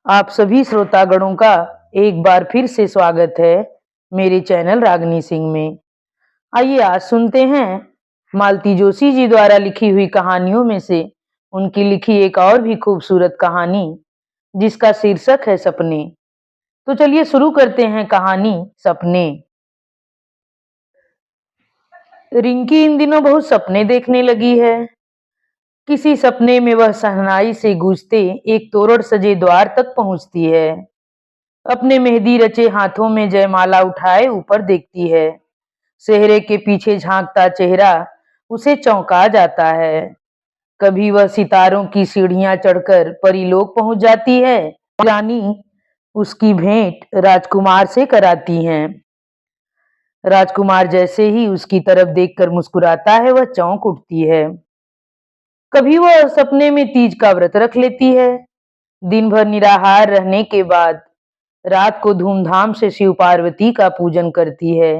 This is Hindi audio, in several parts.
आप सभी श्रोतागणों का एक बार फिर से स्वागत है मेरे चैनल रागनी सिंह में। आइए आज सुनते हैं मालती जोशी जी द्वारा लिखी हुई कहानियों में से उनकी लिखी एक और भी खूबसूरत कहानी जिसका शीर्षक है सपने। तो चलिए शुरू करते हैं कहानी सपने। रिंकी इन दिनों बहुत सपने देखने लगी है। किसी सपने में वह शहनाई से गूंजते एक तोरण सजे द्वार तक पहुंचती है। अपने मेहंदी रचे हाथों में जयमाला उठाए ऊपर देखती है। सेहरे के पीछे झांकता चेहरा उसे चौंका जाता है। कभी वह सितारों की सीढ़ियां चढ़कर परीलोक पहुंच जाती है। रानी उसकी भेंट राजकुमार से कराती हैं। राजकुमार जैसे ही उसकी तरफ देखकर मुस्कुराता है वह चौंक उठती है। कभी वह सपने में तीज का व्रत रख लेती है। दिन भर निराहार रहने के बाद रात को धूमधाम से शिव पार्वती का पूजन करती है।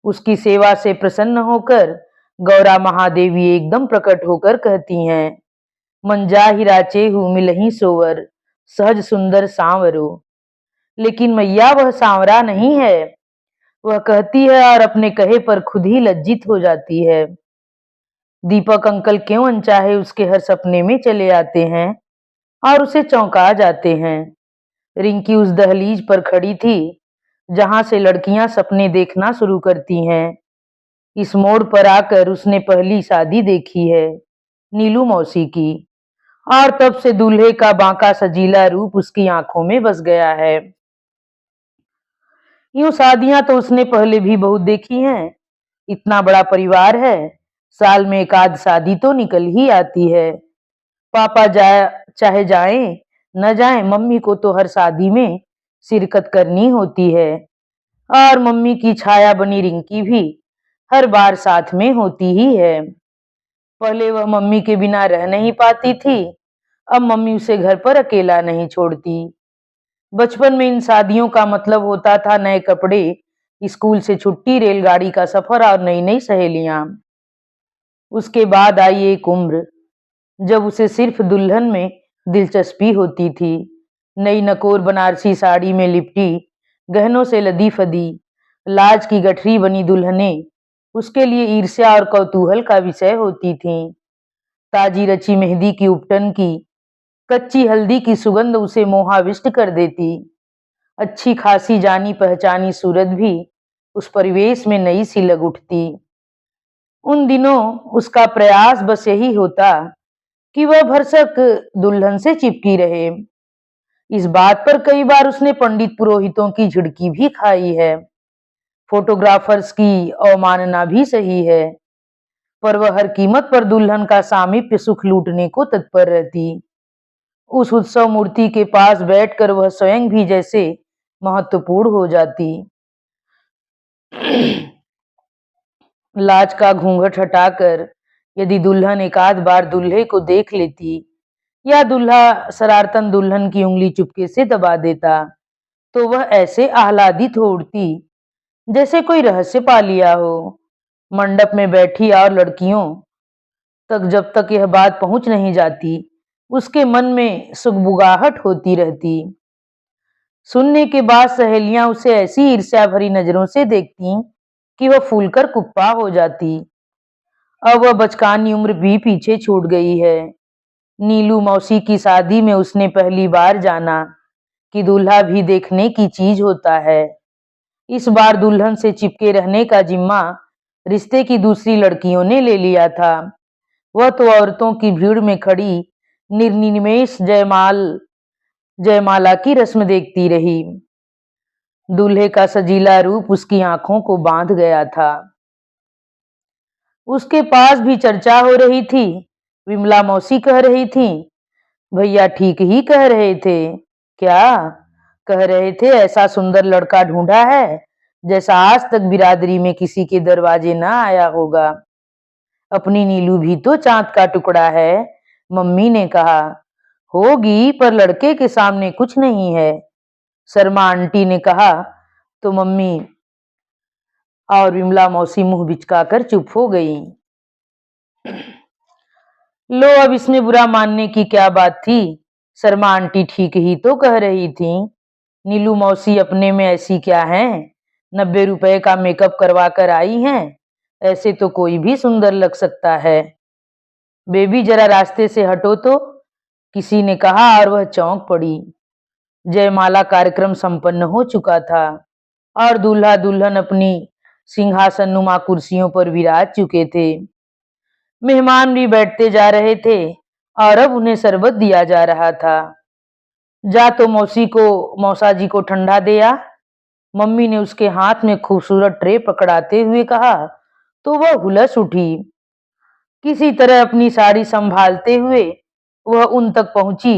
उसकी सेवा से प्रसन्न होकर गौरा महादेवी एकदम प्रकट होकर कहती हैं, मन जाहि राचेहु मिलहि सोवर, सहज सुंदर सांवरो। लेकिन मैया वह सांवरा नहीं है, वह कहती है और अपने कहे पर खुद ही लज्जित हो जाती है। दीपक अंकल क्यों अनचाहे उसके हर सपने में चले आते हैं और उसे चौंका जाते हैं। रिंकी उस दहलीज पर खड़ी थी जहां से लड़कियां सपने देखना शुरू करती हैं। इस मोड़ पर आकर उसने पहली शादी देखी है, नीलू मौसी की, और तब से दूल्हे का बांका सजीला रूप उसकी आंखों में बस गया है। यूं शादियां तो उसने पहले भी बहुत देखी हैं। इतना बड़ा परिवार है, साल में एक आध शादी तो निकल ही आती है। पापा जाए चाहे जाएं न जाएं, मम्मी को तो हर शादी में शिरकत करनी होती है। और मम्मी की छाया बनी रिंकी भी हर बार साथ में होती ही है। पहले वह मम्मी के बिना रह नहीं पाती थी, अब मम्मी उसे घर पर अकेला नहीं छोड़ती। बचपन में इन शादियों का मतलब होता था नए कपड़े, स्कूल से छुट्टी, रेलगाड़ी का सफर और नई नई सहेलियां। उसके बाद आई एक उम्र जब उसे सिर्फ दुल्हन में दिलचस्पी होती थी। नई नकोर बनारसी साड़ी में लिपटी, गहनों से लदी फदी, लाज की गठरी बनी दुल्हनें उसके लिए ईर्ष्या और कौतूहल का विषय होती थीं। ताजी रची मेहंदी की उपटन की कच्ची हल्दी की सुगंध उसे मोहाविष्ट कर देती। अच्छी खासी जानी पहचानी सूरत भी उस परिवेश में नई सी लग उठती। उन दिनों उसका प्रयास बस यही होता कि वह भरसक दुल्हन से चिपकी रहे। इस बात पर कई बार उसने पंडित पुरोहितों की झिड़की भी खाई है, फोटोग्राफर्स की अवमानना भी सही है, पर वह हर कीमत पर दुल्हन का सामीप्य सुख लूटने को तत्पर रहती। उस उत्सव मूर्ति के पास बैठकर वह स्वयं भी जैसे महत्वपूर्ण हो जाती। लाज का घूंघट हटाकर यदि दुल्हन एक आध बार दूल्हे को देख लेती या दूल्हा शरारतन दुल्हन की उंगली चुपके से दबा देता, तो वह ऐसे आह्लादित हो उठती जैसे कोई रहस्य पा लिया हो। मंडप में बैठी और लड़कियों तक जब तक यह बात पहुंच नहीं जाती, उसके मन में सुगबुगाहट होती रहती। सुनने के बाद सहेलियां उसे ऐसी ईर्ष्या भरी नजरों से देखती कि वह फूलकर कुप्पा हो जाती। अब वह बचकानी उम्र भी पीछे छूट गई है। नीलू मौसी की शादी में उसने पहली बार जाना कि दूल्हा भी देखने की चीज होता है। इस बार दुल्हन से चिपके रहने का जिम्मा रिश्ते की दूसरी लड़कियों ने ले लिया था। वह तो औरतों की भीड़ में खड़ी निर्निमेष जयमाला की रस्म देखती रही। दूल्हे का सजीला रूप उसकी आंखों को बांध गया था। उसके पास भी चर्चा हो रही थी। विमला मौसी कह रही थी, भैया ठीक ही कह रहे थे। क्या कह रहे थे? ऐसा सुंदर लड़का ढूंढा है जैसा आज तक बिरादरी में किसी के दरवाजे ना आया होगा। अपनी नीलू भी तो चांद का टुकड़ा है, मम्मी ने कहा। होगी, पर लड़के के सामने कुछ नहीं है, शर्मा आंटी ने कहा। तो मम्मी और विमला मौसी मुंह बिचकाकर चुप हो गई। लो, अब इसमें बुरा मानने की क्या बात थी? शर्मा आंटी ठीक ही तो कह रही थी। नीलू मौसी अपने में ऐसी क्या है, 90 रुपए का मेकअप करवा कर आई हैं। ऐसे तो कोई भी सुंदर लग सकता है। बेबी जरा रास्ते से हटो तो, किसी ने कहा और वह चौंक पड़ी। जयमाला कार्यक्रम संपन्न हो चुका था और दूल्हा दुल्हन अपनी सिंहासन नुमा कुर्सियों पर विराज चुके थे। मेहमान भी बैठते जा रहे थे और अब उन्हें शरबत दिया जा रहा था। जा तो मौसा जी को ठंडा दे आ। मम्मी ने उसके हाथ में खूबसूरत ट्रे पकड़ाते हुए कहा तो वह हुलस उठी। किसी तरह अपनी साड़ी संभालते हुए वह उन तक पहुंची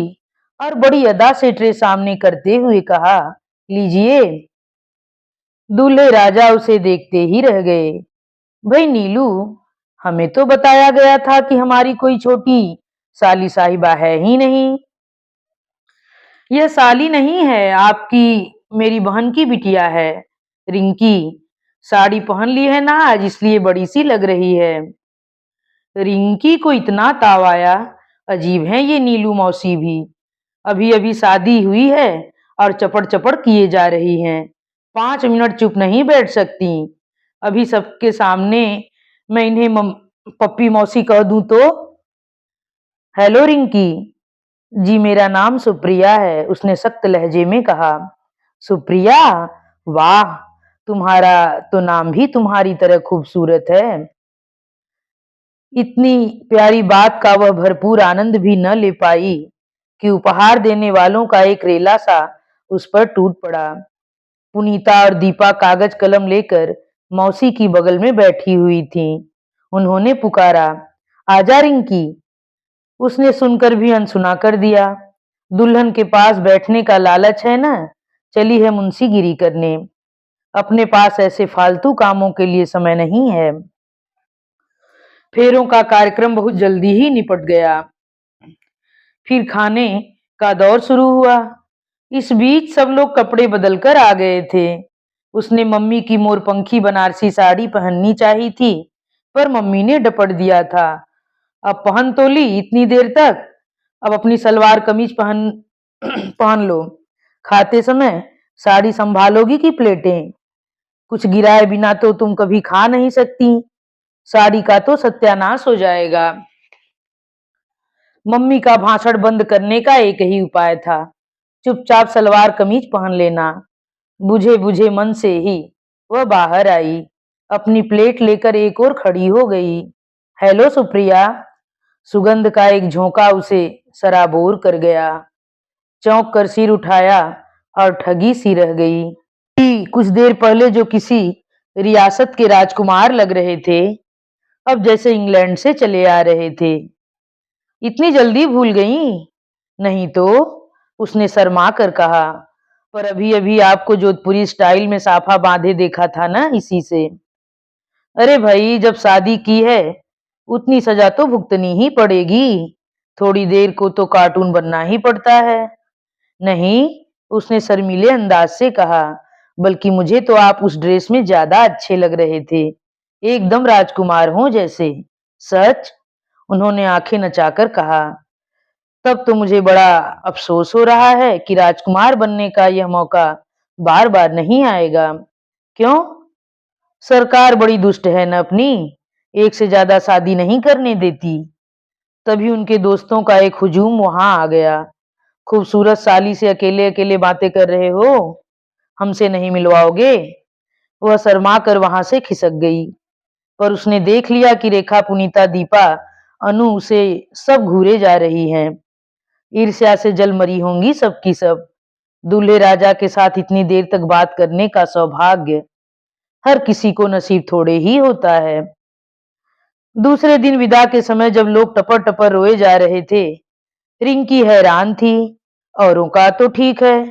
और बड़ी अदा से ट्रे सामने करते हुए कहा, लीजिए। दूल्हे राजा उसे देखते ही रह गए। भाई नीलू, हमें तो बताया गया था कि हमारी कोई छोटी साली साहिबा है ही नहीं। यह साली नहीं है, आपकी मेरी बहन की बिटिया है, रिंकी। साड़ी पहन ली है ना आज, इसलिए बड़ी सी लग रही है। रिंकी को इतना ताव आया। अजीब है ये नीलू मौसी भी। अभी अभी शादी हुई है और चपड़ चपड़ किए जा रही हैं। 5 मिनट चुप नहीं बैठ सकती। अभी सबके सामने मैं इन्हें पप्पी मौसी कह दूं तो। हेलो रिंकी जी, मेरा नाम सुप्रिया है, उसने सख्त लहजे में कहा। सुप्रिया, वाह, तुम्हारा तो नाम भी तुम्हारी तरह खूबसूरत है। इतनी प्यारी बात का वह भरपूर आनंद भी न ले पाई कि उपहार देने वालों का एक रेला सा उस पर टूट पड़ा। पुनीता और दीपा कागज कलम लेकर मौसी की बगल में बैठी हुई थीं। उन्होंने पुकारा, आजा रिंकी। उसने सुनकर भी अनसुना कर दिया। दुल्हन के पास बैठने का लालच है ना, चली है मुंशीगिरी करने। अपने पास ऐसे फालतू कामों के लिए समय नहीं है। फेरों का कार्यक्रम बहुत जल्दी ही निपट गया। फिर खाने का दौर शुरू हुआ। इस बीच सब लोग कपड़े बदल कर आ गए थे। उसने मम्मी की मोरपंखी बनारसी साड़ी पहननी चाहिए थी, पर मम्मी ने डपट दिया था। अब पहन तो ली इतनी देर तक, अब अपनी सलवार कमीज पहन पहन लो। खाते समय साड़ी संभालोगी कि प्लेटें? कुछ गिराए बिना तो तुम कभी खा नहीं सकती। साड़ी का तो सत्यानाश हो जाएगा। मम्मी का भाषण बंद करने का एक ही उपाय था, चुपचाप सलवार कमीज पहन लेना। बुझे बुझे मन से ही वह बाहर आई, अपनी प्लेट लेकर एक और खड़ी हो गई। हेलो सुप्रिया। सुगंध का एक झोंका उसे सराबोर कर गया। चौंक कर सिर उठाया और ठगी सी रह गई कि कुछ देर पहले जो किसी रियासत के राजकुमार लग रहे थे, अब जैसे इंग्लैंड से चले आ रहे थे। इतनी जल्दी भूल गई? नहीं तो, उसने शर्मा कर कहा। पर अभी अभी आपको जोधपुरी स्टाइल में साफा बांधे देखा था ना, इसी से। अरे भाई, जब शादी की है उतनी सजा तो भुगतनी ही पड़ेगी। थोड़ी देर को तो कार्टून बनना ही पड़ता है। नहीं, उसने शर्मीले अंदाज से कहा, बल्कि मुझे तो आप उस ड्रेस में ज्यादा अच्छे लग रहे थे, एकदम राजकुमार हो जैसे। सच? उन्होंने आंखें नचाकर कहा। तब तो मुझे बड़ा अफसोस हो रहा है कि राजकुमार बनने का यह मौका बार बार नहीं आएगा। क्यों? सरकार बड़ी दुष्ट है न अपनी, एक से ज्यादा शादी नहीं करने देती। तभी उनके दोस्तों का एक हुजूम वहां आ गया। खूबसूरत साली से अकेले अकेले बातें कर रहे हो, हमसे नहीं मिलवाओगे? वह शर्मा कर वहां से खिसक गई, पर उसने देख लिया कि रेखा, पुनीता, दीपा, अनु उसे सब घूरे जा रही हैं। ईर्ष्या से जल मरी होंगी सबकी सब। दूल्हे राजा के साथ इतनी देर तक बात करने का सौभाग्य हर किसी को नसीब थोड़े ही होता है। दूसरे दिन विदा के समय जब लोग टपर टपर रोए जा रहे थे, रिंकी हैरान थी। औरों का तो ठीक है,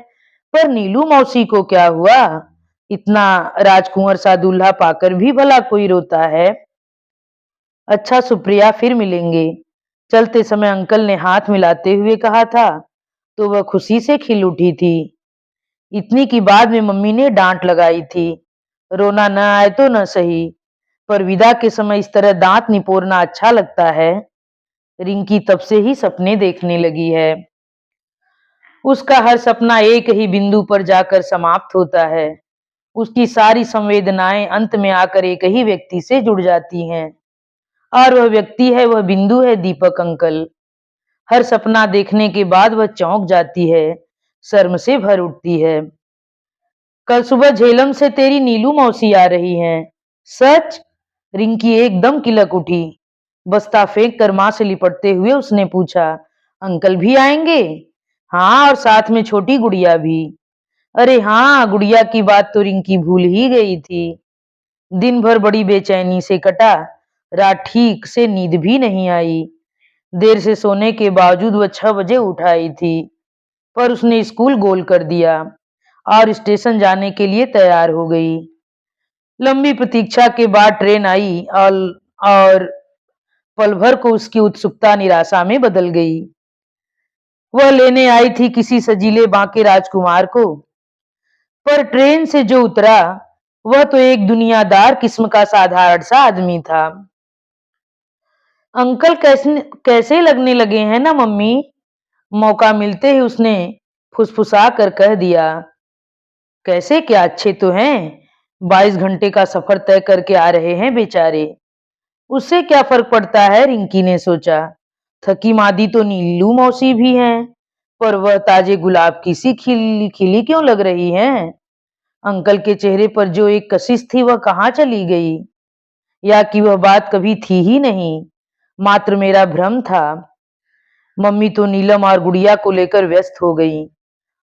पर नीलू मौसी को क्या हुआ? इतना राजकुंवर सा दूल्हा पाकर भी भला कोई रोता है? अच्छा सुप्रिया, फिर मिलेंगे। चलते समय अंकल ने हाथ मिलाते हुए कहा था, तो वह खुशी से खिल उठी थी। इतनी की बाद में मम्मी ने डांट लगाई थी, रोना न आए तो न सही, पर विदा के समय इस तरह दांत निपोरना अच्छा लगता है। रिंकी तब से ही सपने देखने लगी है। उसका हर सपना एक ही बिंदु पर जाकर समाप्त होता है। उसकी सारी संवेदनाएं अंत में आकर एक ही व्यक्ति से जुड़ जाती हैं, और वह व्यक्ति है, वह बिंदु है दीपक अंकल। हर सपना देखने के बाद वह चौंक जाती है, शर्म से भर उठती है। कल सुबह झेलम से तेरी नीलू मौसी आ रही हैं। सच? रिंकी एकदम किलक उठी। बस्ता फेंक कर मां से लिपटते हुए उसने पूछा, अंकल भी आएंगे? हाँ, और साथ में छोटी गुड़िया भी। अरे हाँ, गुड़िया की बात तो रिंकी भूल ही गई थी। दिन भर बड़ी बेचैनी से कटा। रात ठीक से नींद भी नहीं आई। देर से सोने के बावजूद वह 6 बजे उठ आई थी, पर उसने स्कूल गोल कर दिया और स्टेशन जाने के लिए तैयार हो गई। लंबी प्रतीक्षा के बाद ट्रेन आई, और पल भर को उसकी उत्सुकता निराशा में बदल गई। वह लेने आई थी किसी सजीले बांके राजकुमार को, पर ट्रेन से जो उतरा वह तो एक दुनियादार किस्म का साधारण सा आदमी था। अंकल कैसे कैसे लगने लगे हैं ना मम्मी? मौका मिलते ही उसने फुसफुसा कर कह दिया। कैसे क्या, अच्छे तो हैं। 22 घंटे का सफर तय करके आ रहे हैं बेचारे। उससे क्या फर्क पड़ता है, रिंकी ने सोचा। थकी मादी तो नीलू मौसी भी हैं, पर वह ताजे गुलाब की सी खिली खिली क्यों लग रही हैं? अंकल के चेहरे पर जो एक कशिश थी वह कहाँ चली गई, या कि वह बात कभी थी ही नहीं, मात्र मेरा भ्रम था। मम्मी तो नीलम और गुड़िया को लेकर व्यस्त हो गई।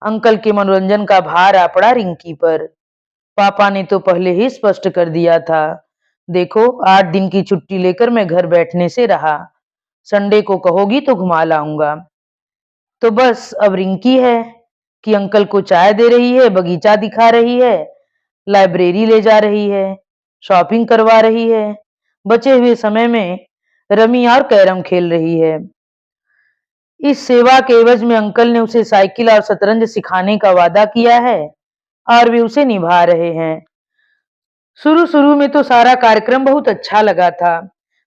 अंकल के मनोरंजन का भार आ पड़ा रिंकी पर। पापा ने तो पहले ही स्पष्ट कर दिया था, देखो 8 दिन की छुट्टी लेकर मैं घर बैठने से रहा। संडे को कहोगी तो घुमा लाऊंगा। तो बस अब रिंकी है कि अंकल को चाय दे रही है, बगीचा दिखा रही है, लाइब्रेरी ले जा रही है, शॉपिंग करवा रही है, बचे हुए समय में रमी और कैरम खेल रही है। इस सेवा के एवज में अंकल ने उसे साइकिल और शतरंज सिखाने का वादा किया है, और वे उसे निभा रहे हैं। शुरू शुरू में तो सारा कार्यक्रम बहुत अच्छा लगा था,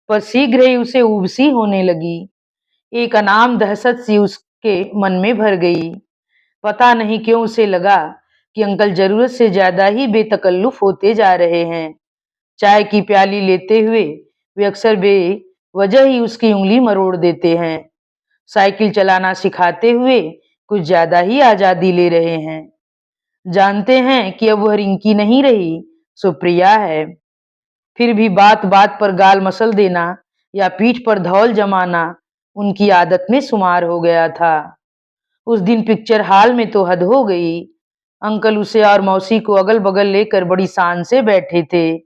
पर शीघ्र ही उसे ऊब सी होने लगी। एक अनाम दहशत सी उसके मन में भर गई। पता नहीं क्यों उसे लगा कि अंकल जरूरत से ज्यादा ही बेतकल्लुफ होते जा रहे हैं। चाय की प्याली लेते हुए वे अक्सर बेवजह ही उसकी उंगली मरोड़ देते हैं। साइकिल चलाना सिखाते हुए कुछ ज्यादा ही आजादी ले रहे हैं। जानते हैं कि अब वह रिंकी नहीं रही, सुप्रिया है। फिर भी बात बात पर गाल मसल देना या पीठ पर धौल जमाना उनकी आदत में शुमार हो गया था। उस दिन पिक्चर हॉल में तो हद हो गई। अंकल उसे और मौसी को अगल बगल लेकर बड़ी शान से बैठे थे।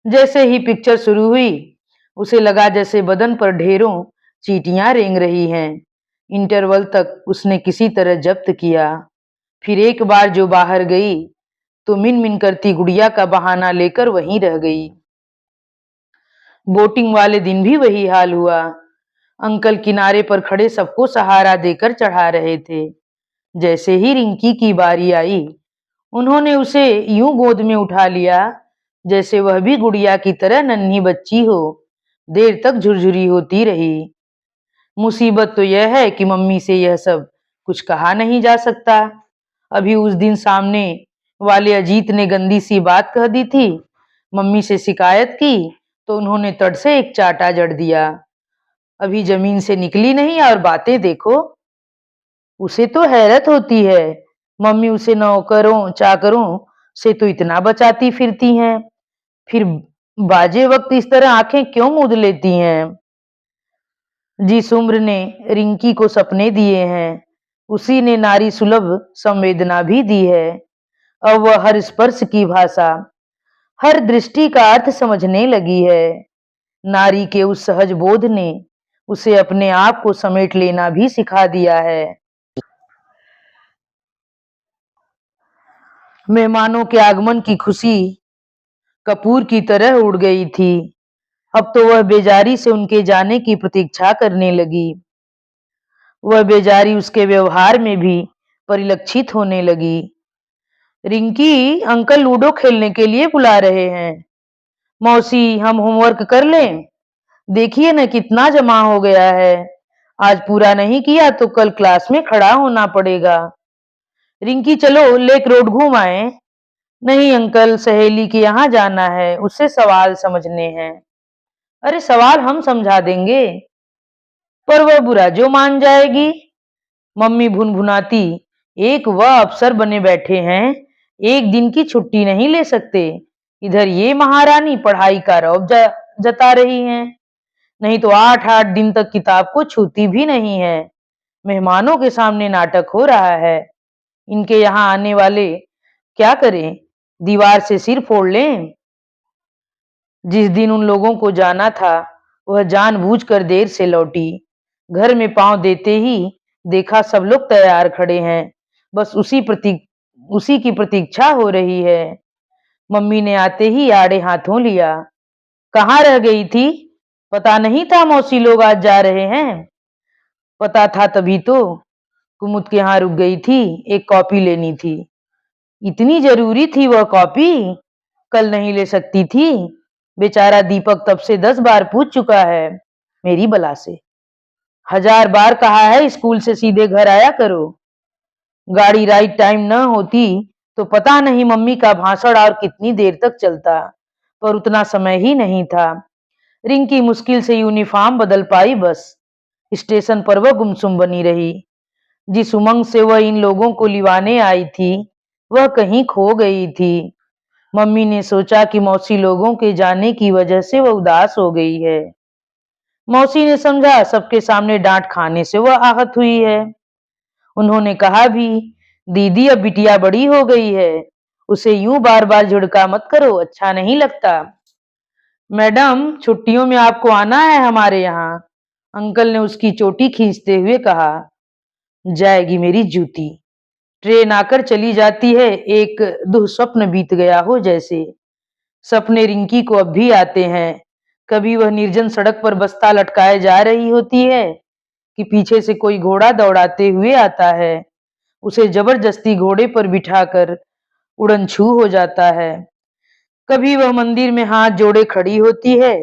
जैसे ही पिक्चर शुरू हुई उसे लगा जैसे बदन पर ढेरों चींटियां रेंग रही हैं। इंटरवल तक उसने किसी तरह जब्त किया। फिर एक बार जो बाहर गई तो मिन मिन करती गुड़िया का बहाना लेकर वहीं रह गई। बोटिंग वाले दिन भी वही हाल हुआ। अंकल किनारे पर खड़े सबको सहारा देकर चढ़ा रहे थे। जैसे ही रिंकी की बारी आई, उन्होंने उसे यूं गोद में उठा लिया जैसे वह भी गुड़िया की तरह नन्ही बच्ची हो। देर तक झुरझुरी होती रही। मुसीबत तो यह है कि मम्मी से यह सब कुछ कहा नहीं जा सकता। अभी उस दिन सामने वाले अजीत ने गंदी सी बात कह दी थी। मम्मी से शिकायत की तो उन्होंने तट से एक चाटा जड़ दिया। अभी जमीन से निकली नहीं और बातें देखो। उसे तो हैरत होती है, मम्मी उसे नौकरों चाकरों से तो इतना बचाती फिरती हैं, फिर बाजे वक्त इस तरह आंखें क्यों मूंद लेती हैं। जिस उम्र ने रिंकी को सपने दिए हैं, उसी ने नारी सुलभ संवेदना भी दी है। अब वह हर स्पर्श की भाषा, हर दृष्टि का अर्थ समझने लगी है। नारी के उस सहज बोध ने उसे अपने आप को समेट लेना भी सिखा दिया है। मेहमानों के आगमन की खुशी कपूर की तरह उड़ गई थी। अब तो वह बेजारी से उनके जाने की प्रतीक्षा करने लगी। वह बेजारी उसके व्यवहार में भी परिलक्षित होने लगी। रिंकी, अंकल लूडो खेलने के लिए बुला रहे हैं। मौसी, हम होमवर्क कर लें? देखिए न कितना जमा हो गया है। आज पूरा नहीं किया तो कल क्लास में खड़ा होना पड़ेगा। रिंकी चलो लेक रोड घूम आए। नहीं अंकल, सहेली के यहाँ जाना है, उससे सवाल समझने हैं। अरे सवाल हम समझा देंगे, पर वह बुरा जो मान जाएगी। मम्मी भुनभुनाती, एक वह अफसर बने बैठे हैं, एक दिन की छुट्टी नहीं ले सकते। इधर ये महारानी पढ़ाई का रौब जता रही हैं, नहीं तो 8-8 दिन तक किताब को छूती भी नहीं है। मेहमानों के सामने नाटक हो रहा है। इनके यहाँ आने वाले क्या करें, दीवार से सिर फोड़ लें। जिस दिन उन लोगों को जाना था, वह जानबूझकर देर से लौटी। घर में पांव देते ही देखा सब लोग तैयार खड़े हैं, बस उसी की प्रतीक्षा हो रही है। मम्मी ने आते ही आड़े हाथों लिया। कहाँ रह गई थी? पता नहीं था मौसी लोग आज जा रहे हैं। पता था तभी तो कुमुद के यहाँ रुक गई थी, एक कॉपी लेनी थी। इतनी जरूरी थी वह कॉपी? कल नहीं ले सकती थी? बेचारा दीपक तब से 10 बार पूछ चुका है मेरी बला से। 1000 बार कहा है स्कूल से सीधे घर आया करो। गाड़ी राइट टाइम न होती तो पता नहीं मम्मी का भाषण और कितनी देर तक चलता, पर उतना समय ही नहीं था। रिंकी मुश्किल से यूनिफॉर्म बदल पाई, बस स्टेशन पर वह गुमसुम बनी रही। जिस उमंग से वह इन लोगों को लिवाने आई थी, वह कहीं खो गई थी। मम्मी ने सोचा कि मौसी लोगों के जाने की वजह से वह उदास हो गई है। मौसी ने समझा सबके सामने डांट खाने से वह आहत हुई है। उन्होंने कहा भी, दीदी अब बिटिया बड़ी हो गई है, उसे यूं बार बार झिड़का मत करो, अच्छा नहीं लगता। मैडम छुट्टियों में आपको आना है हमारे यहाँ, अंकल ने उसकी चोटी खींचते हुए कहा। जाएगी मेरी जूती। ट्रेन आकर चली जाती है, एक दुःस्वप्न बीत गया हो जैसे। सपने रिंकी को अब भी आते हैं। कभी वह निर्जन सड़क पर बस्ता लटकाए जा रही होती है कि पीछे से कोई घोड़ा दौड़ाते हुए आता है, उसे जबरदस्ती घोड़े पर बिठाकर उड़नछू हो जाता है। कभी वह मंदिर में हाथ जोड़े खड़ी होती है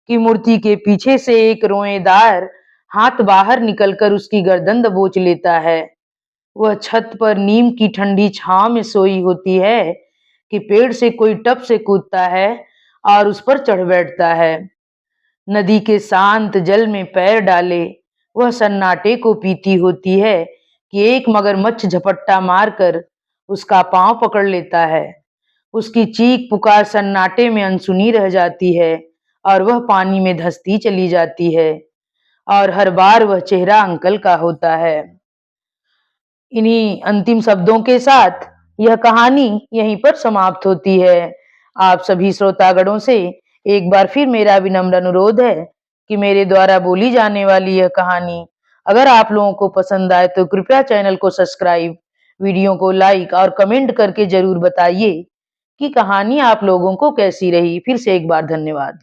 कि मूर्ति के पीछे से एक रोएदार हाथ बाहर निकलकर उसकी गर्दन दबोच लेता है। वह छत पर नीम की ठंडी छांव में सोई होती है कि पेड़ से कोई टप से कूदता है और उस पर चढ़ बैठता है। नदी के शांत जल में पैर डाले वह सन्नाटे को पीती होती है कि एक मगरमच्छ झपट्टा मारकर उसका पांव पकड़ लेता है। उसकी चीख पुकार सन्नाटे में अनसुनी रह जाती है और वह पानी में धंसती चली जाती है, और हर बार वह चेहरा अंकल का होता है। इन्हीं अंतिम शब्दों के साथ यह कहानी यहीं पर समाप्त होती है। आप सभी श्रोतागणों से एक बार फिर मेरा विनम्र अनुरोध है कि मेरे द्वारा बोली जाने वाली यह कहानी अगर आप लोगों को पसंद आए तो कृपया चैनल को सब्सक्राइब, वीडियो को लाइक और कमेंट करके जरूर बताइए कि कहानी आप लोगों को कैसी रही। फिर से एक बार धन्यवाद।